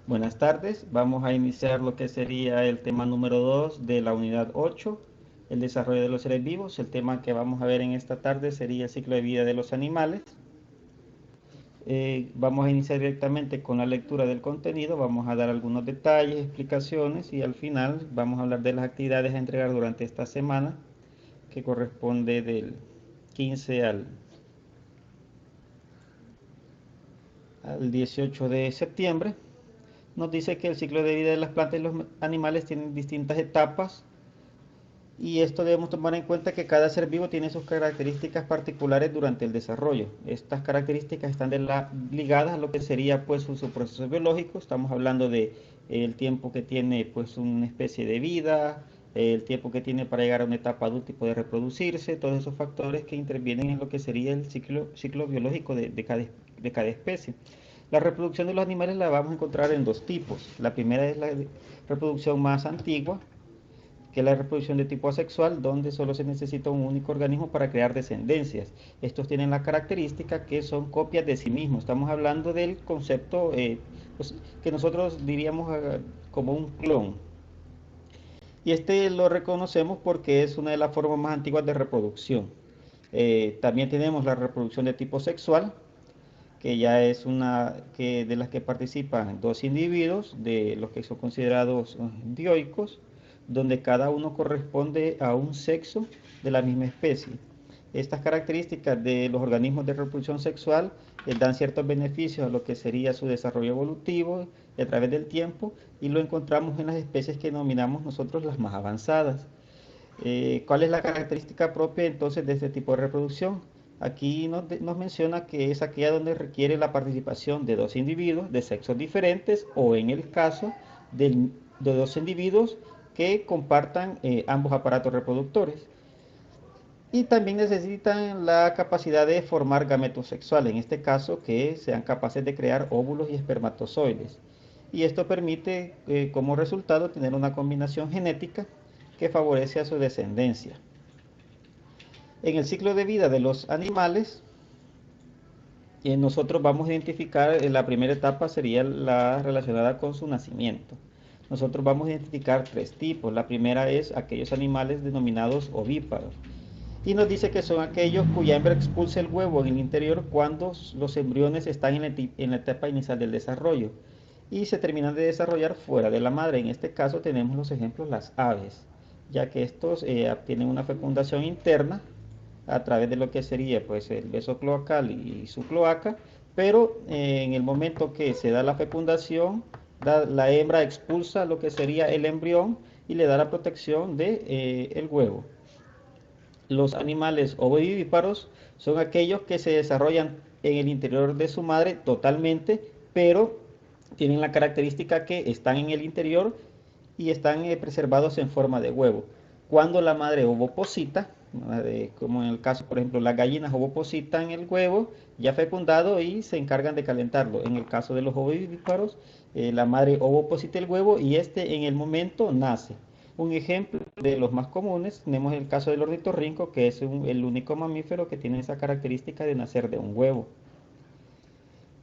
Buenas tardes, vamos a iniciar lo que sería el tema número 2 de la unidad 8, el desarrollo de los seres vivos. El tema que vamos a ver en esta tarde sería el ciclo de vida de los animales. Vamos a iniciar directamente con la lectura del contenido, vamos a dar algunos detalles, explicaciones y al final vamos a hablar de las actividades a entregar durante esta semana, que corresponde del 15 al 18 de septiembre. Nos dice que el ciclo de vida de las plantas y los animales tienen distintas etapas. Y esto debemos tomar en cuenta que cada ser vivo tiene sus características particulares durante el desarrollo. Estas características están ligadas a lo que sería pues su proceso biológico. Estamos hablando de el tiempo que tiene pues una especie de vida, el tiempo que tiene para llegar a una etapa adulta y poder reproducirse, todos esos factores que intervienen en lo que sería el ciclo biológico de cada especie. La reproducción de los animales la vamos a encontrar en dos tipos. La primera es la reproducción más antigua, que es la reproducción de tipo asexual, donde solo se necesita un único organismo para crear descendencias. Estos tienen la característica que son copias de sí mismos. Estamos hablando del concepto pues, que nosotros diríamos como un clon. Y este lo reconocemos porque es una de las formas más antiguas de reproducción. También tenemos la reproducción de tipo sexual, que ya es una de las que participan dos individuos, de los que son considerados dioicos, donde cada uno corresponde a un sexo de la misma especie. Estas características de los organismos de reproducción sexual dan ciertos beneficios a lo que sería su desarrollo evolutivo a través del tiempo, y lo encontramos en las especies que denominamos nosotros las más avanzadas. ¿Cuál es la característica propia entonces de este tipo de reproducción? Aquí nos menciona que es aquella donde requiere la participación de dos individuos de sexos diferentes, o en el caso de dos individuos que compartan ambos aparatos reproductores. Y también necesitan la capacidad de formar gametos sexuales, en este caso que sean capaces de crear óvulos y espermatozoides. Y esto permite como resultado tener una combinación genética que favorece a su descendencia. En el ciclo de vida de los animales, nosotros vamos a identificar, la primera etapa sería la relacionada con su nacimiento. Nosotros vamos a identificar tres tipos. La primera es aquellos animales denominados ovíparos. Y nos dice que son aquellos cuya hembra expulsa el huevo en el interior cuando los embriones están en la etapa inicial del desarrollo y se terminan de desarrollar fuera de la madre. En este caso tenemos los ejemplos las aves, ya que estos tienen una fecundación interna a través de lo que sería pues el beso cloacal y su cloaca, pero en el momento que se da la fecundación, la hembra expulsa lo que sería el embrión y le da la protección de el huevo. Los animales ovovivíparos son aquellos que se desarrollan en el interior de su madre totalmente, pero tienen la característica que están en el interior y están preservados en forma de huevo. Cuando la madre ovoposita, como en el caso, por ejemplo, las gallinas ovopositan el huevo ya fecundado y se encargan de calentarlo. En el caso de los ovovivíparos, la madre ovoposita el huevo y este en el momento nace. Un ejemplo de los más comunes, tenemos el caso del ornitorrinco, que es el único mamífero que tiene esa característica de nacer de un huevo.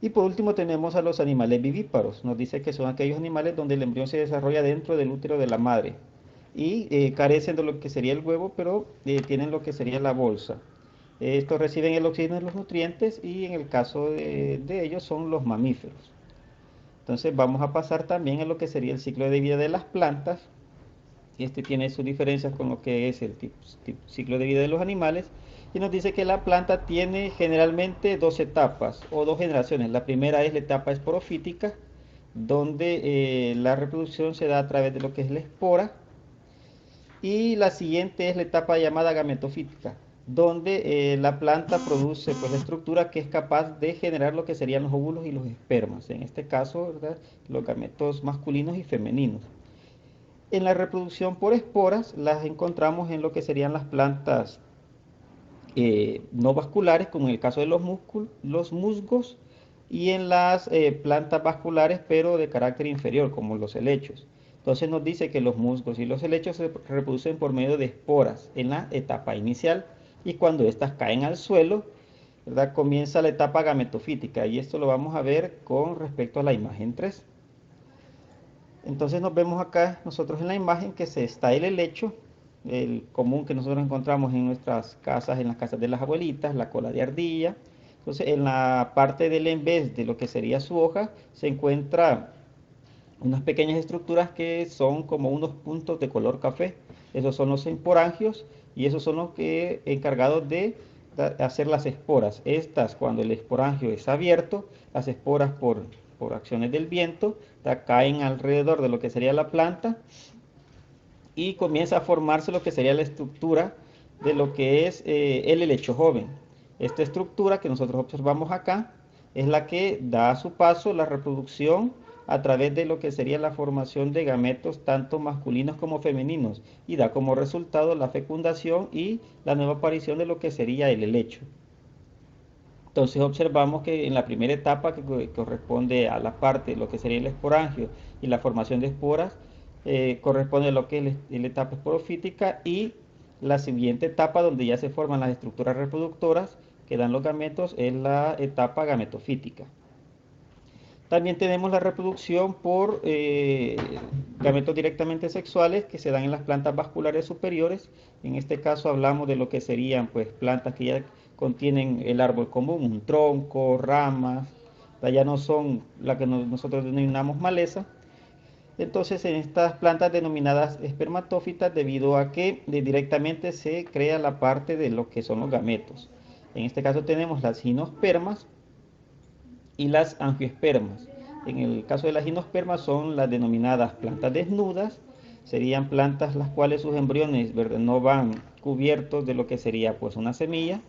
Y por último tenemos a los animales vivíparos. Nos dice que son aquellos animales donde el embrión se desarrolla dentro del útero de la madre y carecen de lo que sería el huevo, pero tienen lo que sería la bolsa. Estos reciben el oxígeno y los nutrientes, y en el caso de ellos son los mamíferos. Entonces vamos a pasar también a lo que sería el ciclo de vida de las plantas. Este tiene sus diferencias con lo que es el ciclo de vida de los animales, y nos dice que la planta tiene generalmente dos etapas o dos generaciones. La primera es la etapa esporofítica, donde la reproducción se da a través de lo que es la espora, y la siguiente es la etapa llamada gametofítica, donde la planta produce pues la estructura que es capaz de generar lo que serían los óvulos y los espermas, en este caso, ¿verdad?, los gametos masculinos y femeninos. En la reproducción por esporas las encontramos en lo que serían las plantas no vasculares, como en el caso de los musgos, y en las plantas vasculares, pero de carácter inferior, como los helechos. Entonces nos dice que los musgos y los helechos se reproducen por medio de esporas en la etapa inicial, y cuando éstas caen al suelo, ¿verdad?, comienza la etapa gametofítica, y esto lo vamos a ver con respecto a la imagen 3. Entonces nos vemos acá nosotros en la imagen que se está el helecho, el común que nosotros encontramos en nuestras casas, en las casas de las abuelitas, la cola de ardilla. Entonces en la parte del en vez de lo que sería su hoja se encuentra unas pequeñas estructuras que son como unos puntos de color café. Esos son los esporangios y esos son los que encargados de hacer las esporas. Estas, cuando el esporangio es abierto, las esporas por acciones del viento caen alrededor de lo que sería la planta y comienza a formarse lo que sería la estructura de lo que es el helecho joven. Esta estructura que nosotros observamos acá es la que da a su paso la reproducción a través de lo que sería la formación de gametos tanto masculinos como femeninos y da como resultado la fecundación y la nueva aparición de lo que sería el helecho. Entonces observamos que en la primera etapa que corresponde a la parte de lo que sería el esporangio y la formación de esporas, corresponde a lo que es la etapa esporofítica y la siguiente etapa donde ya se forman las estructuras reproductoras que dan los gametos es la etapa gametofítica. También tenemos la reproducción por gametos directamente sexuales que se dan en las plantas vasculares superiores. En este caso hablamos de lo que serían pues plantas que ya contienen el árbol común, un tronco, ramas, ya no son la que nosotros denominamos maleza. Entonces en estas plantas denominadas espermatófitas, debido a que directamente se crea la parte de lo que son los gametos. En este caso tenemos las gimnospermas y las angiospermas. En el caso de las gimnospermas son las denominadas plantas desnudas, serían plantas las cuales sus embriones, ¿verdad?, no van cubiertos de lo que sería pues una semilla.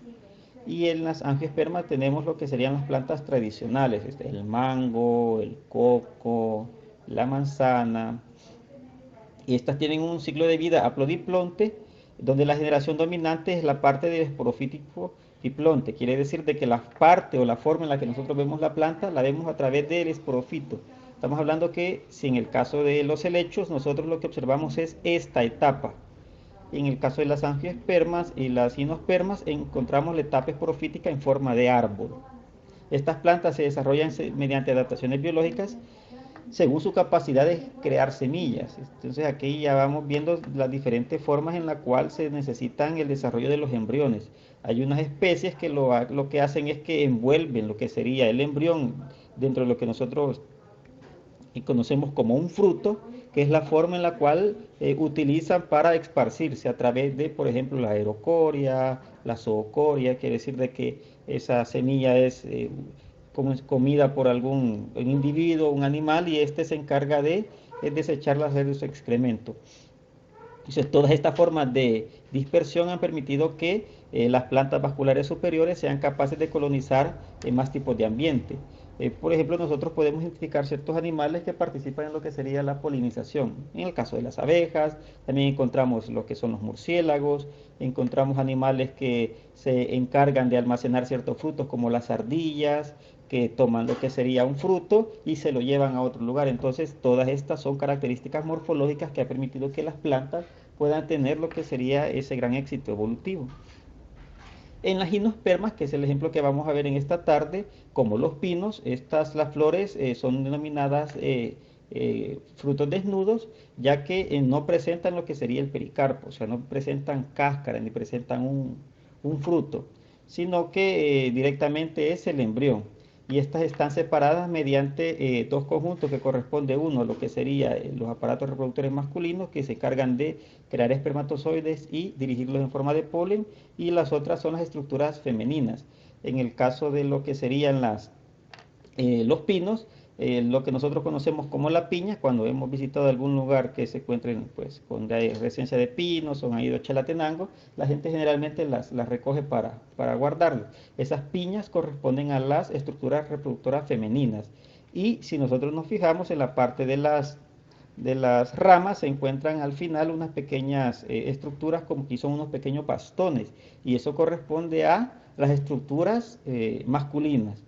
Y en las angiospermas tenemos lo que serían las plantas tradicionales, el mango, el coco, la manzana, y estas tienen un ciclo de vida aplodiplonte, donde la generación dominante es la parte del esporofítico diplonte. Quiere decir de que la parte o la forma en la que nosotros vemos la planta, la vemos a través del esporofito. Estamos hablando que si en el caso de los helechos, nosotros lo que observamos es esta etapa. En el caso de las angiospermas y las gimnospermas, encontramos la etapa esporofítica en forma de árbol. Estas plantas se desarrollan mediante adaptaciones biológicas según su capacidad de crear semillas. Entonces aquí ya vamos viendo las diferentes formas en las cuales se necesitan el desarrollo de los embriones. Hay unas especies que lo que hacen es que envuelven lo que sería el embrión dentro de lo que nosotros conocemos como un fruto, que es la forma en la cual utilizan para esparcirse a través de, por ejemplo, la aerocoria, la zoocoria, quiere decir de que esa semilla es comida por algún individuo, un animal, y este se encarga de desecharla de su excremento. Entonces, todas estas formas de dispersión han permitido que las plantas vasculares superiores sean capaces de colonizar más tipos de ambiente. Por ejemplo, nosotros podemos identificar ciertos animales que participan en lo que sería la polinización. En el caso de las abejas, también encontramos lo que son los murciélagos, encontramos animales que se encargan de almacenar ciertos frutos como las ardillas, que toman lo que sería un fruto y se lo llevan a otro lugar. Entonces, todas estas son características morfológicas que han permitido que las plantas puedan tener lo que sería ese gran éxito evolutivo. En las gimnospermas, que es el ejemplo que vamos a ver en esta tarde, como los pinos, las flores son denominadas frutos desnudos, ya que no presentan lo que sería el pericarpo, o sea, no presentan cáscara ni presentan un fruto, sino que directamente es el embrión. Y estas están separadas mediante dos conjuntos que corresponde uno a lo que sería los aparatos reproductores masculinos que se encargan de crear espermatozoides y dirigirlos en forma de polen, y las otras son las estructuras femeninas. En el caso de lo que serían los pinos, lo que nosotros conocemos como la piña, cuando hemos visitado algún lugar que se encuentren pues con hay residencia de pinos o han ido a Chalatenango, la gente generalmente las recoge para guardarlas. Esas piñas corresponden a las estructuras reproductoras femeninas. Y si nosotros nos fijamos en la parte de las ramas, se encuentran al final unas pequeñas estructuras como que son unos pequeños bastones, y eso corresponde a las estructuras masculinas.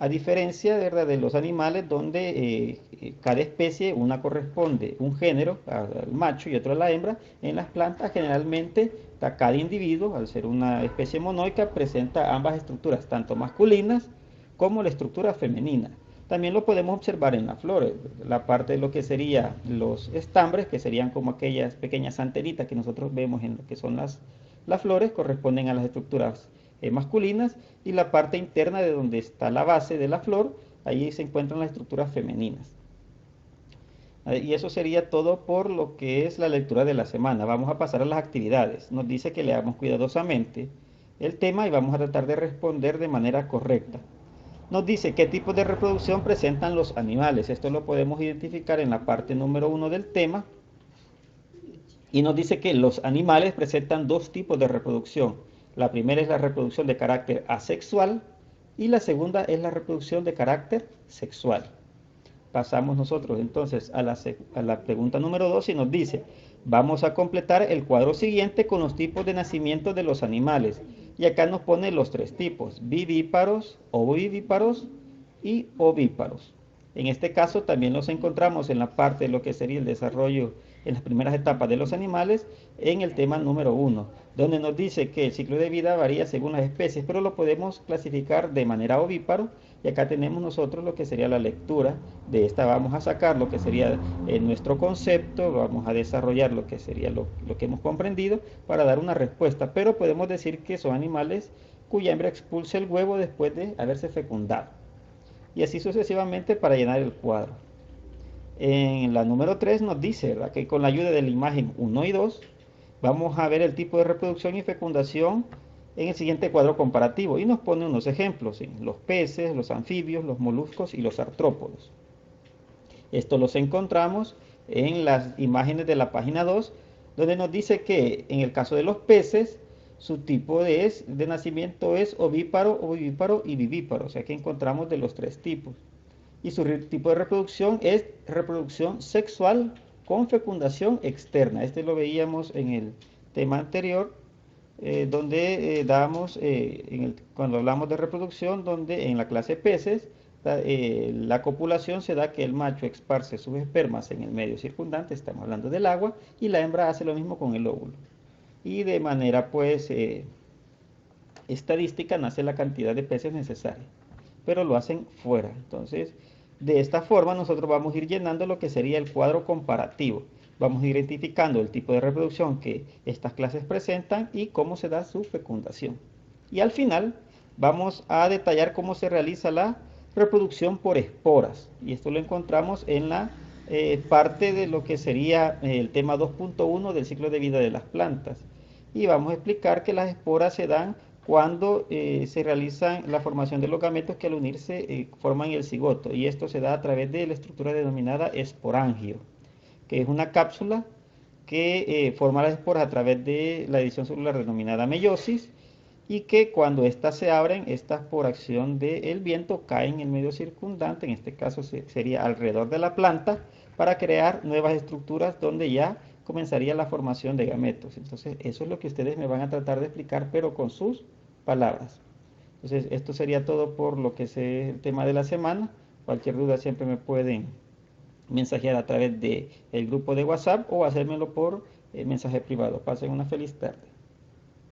A diferencia, ¿verdad?, de los animales donde cada especie, una corresponde un género al macho y otro a la hembra, en las plantas generalmente cada individuo, al ser una especie monoica, presenta ambas estructuras, tanto masculinas como la estructura femenina. También lo podemos observar en las flores, la parte de lo que serían los estambres, que serían como aquellas pequeñas antenitas que nosotros vemos en lo que son las flores, corresponden a las estructuras masculinas, y la parte interna de donde está la base de la flor, ahí se encuentran las estructuras femeninas. Y eso sería todo por lo que es la lectura de la semana. Vamos a pasar a las actividades. Nos dice que leamos cuidadosamente el tema y vamos a tratar de responder de manera correcta. Nos dice qué tipos de reproducción presentan los animales. Esto lo podemos identificar en la parte número 1 del tema. Y nos dice que los animales presentan dos tipos de reproducción. La primera es la reproducción de carácter asexual y la segunda es la reproducción de carácter sexual. Pasamos nosotros entonces a la pregunta número 2 y nos dice, vamos a completar el cuadro siguiente con los tipos de nacimiento de los animales. Y acá nos pone los tres tipos, vivíparos, ovovivíparos y ovíparos. En este caso también los encontramos en la parte de lo que sería el desarrollo en las primeras etapas de los animales, en el tema número 1, donde nos dice que el ciclo de vida varía según las especies, pero lo podemos clasificar de manera ovíparo, y acá tenemos nosotros lo que sería la lectura de esta. Vamos a sacar lo que sería nuestro concepto, vamos a desarrollar lo que sería lo que hemos comprendido para dar una respuesta, pero podemos decir que son animales cuya hembra expulsa el huevo después de haberse fecundado. Y así sucesivamente para llenar el cuadro. En la número 3 nos dice, ¿verdad?, que con la ayuda de la imagen 1 y 2 vamos a ver el tipo de reproducción y fecundación en el siguiente cuadro comparativo, y nos pone unos ejemplos en los peces, los anfibios, los moluscos y los artrópodos. Esto los encontramos en las imágenes de la página 2, donde nos dice que en el caso de los peces, su tipo de nacimiento es ovíparo, ovivíparo y vivíparo, o sea que encontramos de los tres tipos. Y su tipo de reproducción es reproducción sexual con fecundación externa. Este lo veíamos en el tema anterior, donde damos, cuando hablamos de reproducción, donde en la clase peces, la copulación se da que el macho esparce sus espermas en el medio circundante, estamos hablando del agua, y la hembra hace lo mismo con el óvulo. Y de manera pues estadística nace la cantidad de peces necesaria, pero lo hacen fuera. Entonces, de esta forma nosotros vamos a ir llenando lo que sería el cuadro comparativo. Vamos a ir identificando el tipo de reproducción que estas clases presentan y cómo se da su fecundación. Y al final vamos a detallar cómo se realiza la reproducción por esporas. Y esto lo encontramos en la parte de lo que sería el tema 2.1 del ciclo de vida de las plantas. Y vamos a explicar que las esporas se dan cuando se realiza la formación de los gametos que al unirse forman el cigoto, y esto se da a través de la estructura denominada esporangio, que es una cápsula que forma las esporas a través de la división celular denominada meiosis, y que cuando éstas se abren, estas por acción del viento caen en el medio circundante, en este caso sería alrededor de la planta, para crear nuevas estructuras donde ya comenzaría la formación de gametos. Entonces eso es lo que ustedes me van a tratar de explicar, pero con sus palabras. Entonces esto sería todo por lo que es el tema de la semana. Cualquier duda siempre me pueden mensajear a través del grupo de WhatsApp o hacérmelo por mensaje privado. Pasen una feliz tarde.